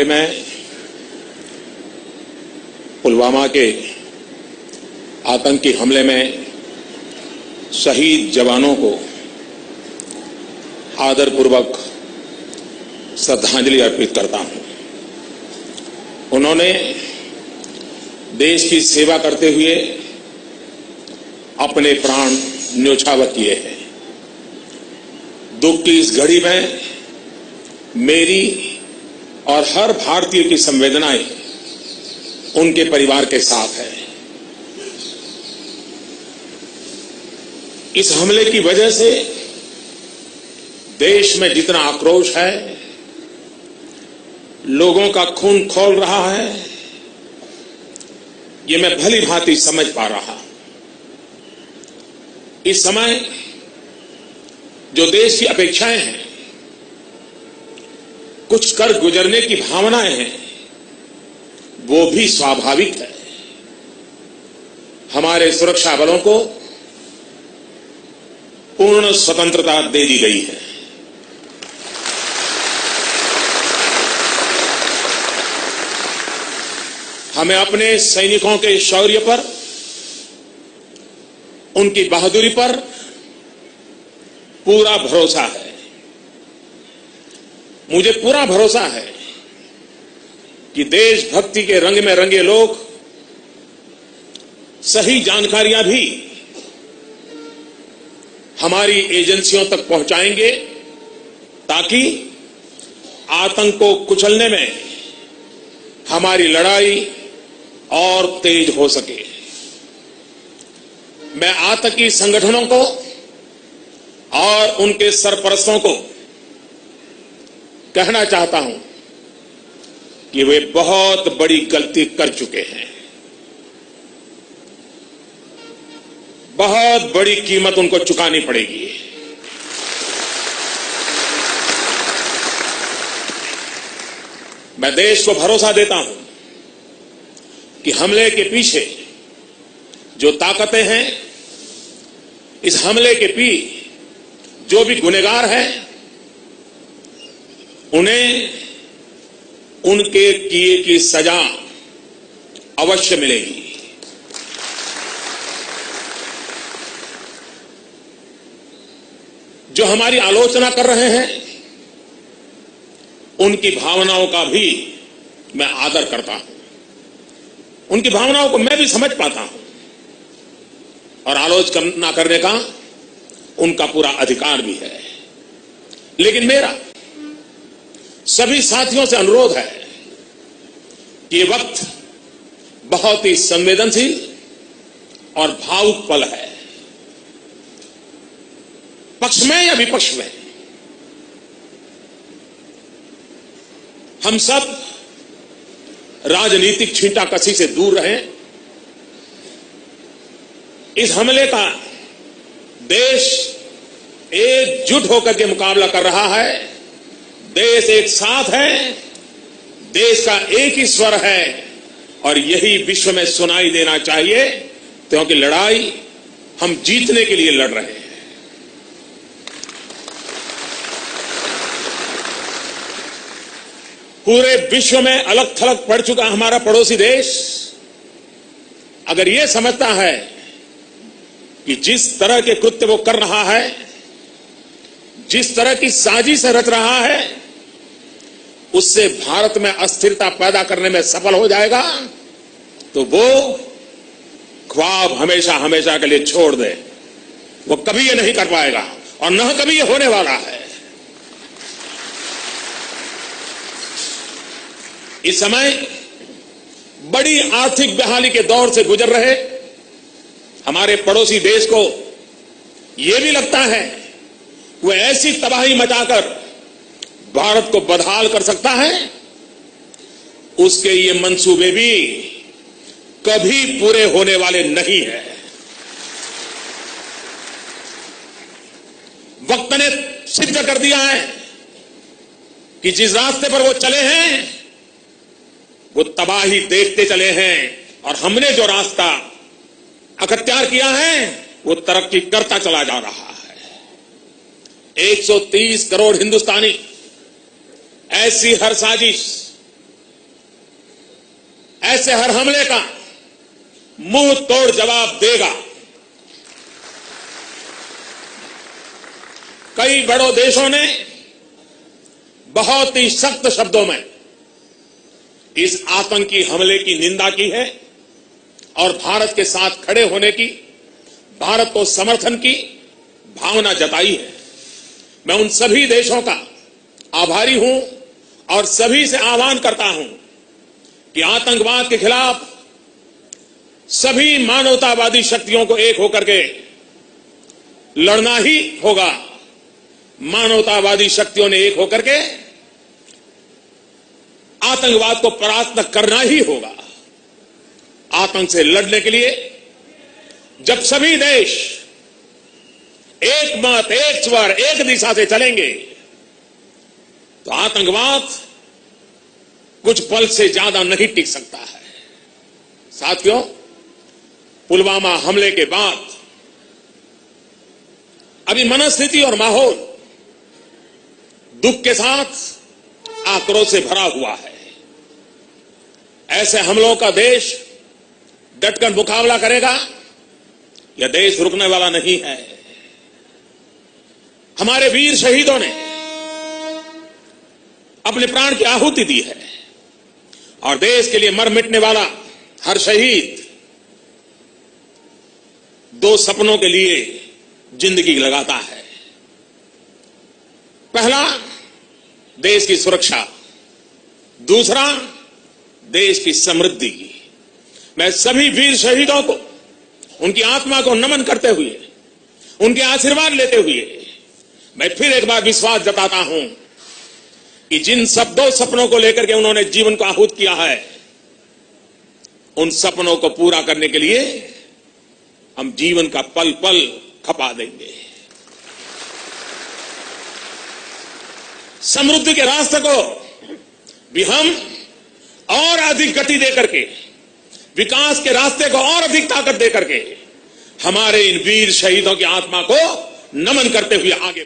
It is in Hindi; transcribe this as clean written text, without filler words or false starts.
में पुलवामा के आतंकी हमले में शहीद जवानों को आदरपूर्वक श्रद्धांजलि अर्पित करता हूं। उन्होंने देश की सेवा करते हुए अपने प्राण न्योछावर किए हैं। दुख की इस घड़ी में मेरी और हर भारतीय की संवेदनाएं उनके परिवार के साथ है। इस हमले की वजह से देश में जितना आक्रोश है, लोगों का खून खौल रहा है, ये मैं भली भांति समझ पा रहा। इस समय जो देश की अपेक्षाएं हैं, कुछ कर गुजरने की भावनाएं हैं, वो भी स्वाभाविक है। हमारे सुरक्षा बलों को पूर्ण स्वतंत्रता दे दी गई है। हमें अपने सैनिकों के शौर्य पर, उनकी बहादुरी पर पूरा भरोसा है। मुझे पूरा भरोसा है कि देशभक्ति के रंग में रंगे लोग सही जानकारियां भी हमारी एजेंसियों तक पहुंचाएंगे, ताकि आतंक को कुचलने में हमारी लड़ाई और तेज हो सके। मैं आतंकी संगठनों को और उनके सरपरस्तों को कहना चाहता हूं कि वे बहुत बड़ी गलती कर चुके हैं। बहुत बड़ी कीमत उनको चुकानी पड़ेगी। मैं देश को भरोसा देता हूं कि हमले के पीछे जो ताकतें हैं, इस हमले के पीछे जो भी गुनहगार हैं, उन्हें उनके किए की सजा अवश्य मिलेगी। जो हमारी आलोचना कर रहे हैं, उनकी भावनाओं का भी मैं आदर करता हूं। उनकी भावनाओं को मैं भी समझ पाता हूं और आलोचना करने का उनका पूरा अधिकार भी है। लेकिन मेरा सभी साथियों से अनुरोध है कि ये वक्त बहुत ही संवेदनशील और भावुक पल है। पक्ष में या विपक्ष में, हम सब राजनीतिक छींटाकशी से दूर रहें। इस हमले का देश एकजुट होकर के मुकाबला कर रहा है। देश एक साथ है, देश का एक ही स्वर है, और यही विश्व में सुनाई देना चाहिए, क्योंकि लड़ाई हम जीतने के लिए लड़ रहे हैं। पूरे विश्व में अलग थलग पड़ चुका हमारा पड़ोसी देश अगर ये समझता है कि जिस तरह के कृत्य वो कर रहा है, जिस तरह की साजिश रच रहा है, उससे भारत में अस्थिरता पैदा करने में सफल हो जाएगा, तो वो ख्वाब हमेशा हमेशा के लिए छोड़ दे। वो कभी ये नहीं कर पाएगा और न कभी ये होने वाला है। इस समय बड़ी आर्थिक बहाली के दौर से गुजर रहे हमारे पड़ोसी देश को यह भी लगता है वो ऐसी तबाही मचाकर भारत को बदहाल कर सकता है, उसके ये मंसूबे भी कभी पूरे होने वाले नहीं है। वक्त ने सिद्ध कर दिया है कि जिस रास्ते पर वो चले हैं, वो तबाही देखते चले हैं, और हमने जो रास्ता अख्तियार किया है, वो तरक्की करता चला जा रहा है। 130 करोड़ हिंदुस्तानी ऐसी हर साजिश ऐसे हर हमले का मुंह तोड़ जवाब देगा। कई बड़ों देशों ने बहुत ही सख्त शब्दों में इस आतंकी हमले की निंदा की है और भारत के साथ खड़े होने की, भारत को समर्थन की भावना जताई है। मैं उन सभी देशों का आभारी हूं और सभी से आह्वान करता हूं कि आतंकवाद के खिलाफ सभी मानवतावादी शक्तियों को एक होकर के लड़ना ही होगा। मानवतावादी शक्तियों ने एक होकर के आतंकवाद को परास्त करना ही होगा। आतंक से लड़ने के लिए जब सभी देश एक मत, एक स्वर, एक दिशा से चलेंगे तो आतंकवाद कुछ पल से ज्यादा नहीं टिक सकता है। साथियों, पुलवामा हमले के बाद अभी मनस्थिति और माहौल दुख के साथ आक्रोश से भरा हुआ है। ऐसे हमलों का देश डटकर मुकाबला करेगा। यह देश रुकने वाला नहीं है। हमारे वीर शहीदों ने अपने प्राण की आहुति दी है और देश के लिए मर मिटने वाला हर शहीद दो सपनों के लिए जिंदगी लगाता है। पहला, देश की सुरक्षा, दूसरा, देश की समृद्धि। मैं सभी वीर शहीदों को, उनकी आत्मा को नमन करते हुए, उनके आशीर्वाद लेते हुए मैं फिर एक बार विश्वास जताता हूं कि जिन दो सपनों को लेकर के उन्होंने जीवन को आहूत किया है, उन सपनों को पूरा करने के लिए हम जीवन का पल पल खपा देंगे। समृद्धि के रास्ते को भी हम और अधिक गति देकर के, विकास के रास्ते को और अधिक ताकत देकर के हमारे इन वीर शहीदों की आत्मा को नमन करते हुए आगे बढ़ेंगे।